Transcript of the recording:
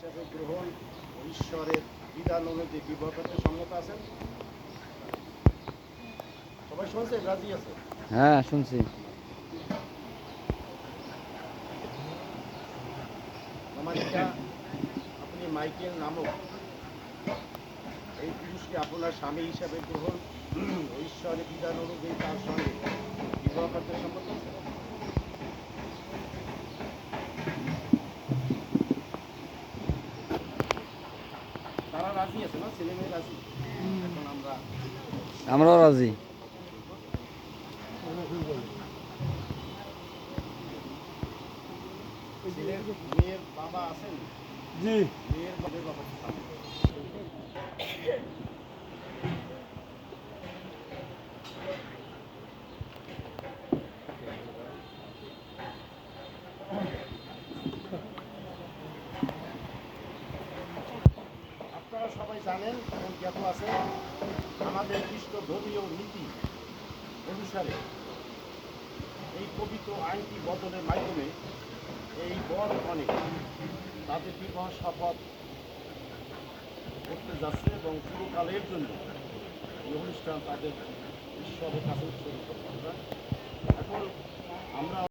হিসাবে গ্রহণ ও ঈশ্বরের বিধান অনুযায়ী বিবাহ করতে সম্মত আছেন? সবাই শুনছে, রাজি আছে? হ্যাঁ, শুনছি। মামালিকা, আপনি মাইকেল নামক এই পুরুষকে আপনার স্বামী হিসাবে গ্রহণ ও ঈশ্বরের বিধান অনুযায়ী তার সঙ্গে বিবাহ করতে সম্মত আছেন? তারা রাজি আছে না? ছেলে মেয়ে রাজি? এখন আমরাও রাজি। ছেলের মেয়ের বাবা আছেন? জি। মেয়ের বাবা আপনারা সবাই জানেন এবং জ্ঞাত আছেন, আমাদের খ্রিস্ট ধর্মীয় নীতি অনুসারে এই পবিত্র আইনটি বদলের মাধ্যমে এই বর কনে তাদের বিবাহ শপথ করতে যাচ্ছে এবং চিরকালের জন্য এই অনুষ্ঠান তাদের ঈশ্বরের কাছে উৎসর্গ করতে। এখন আমরা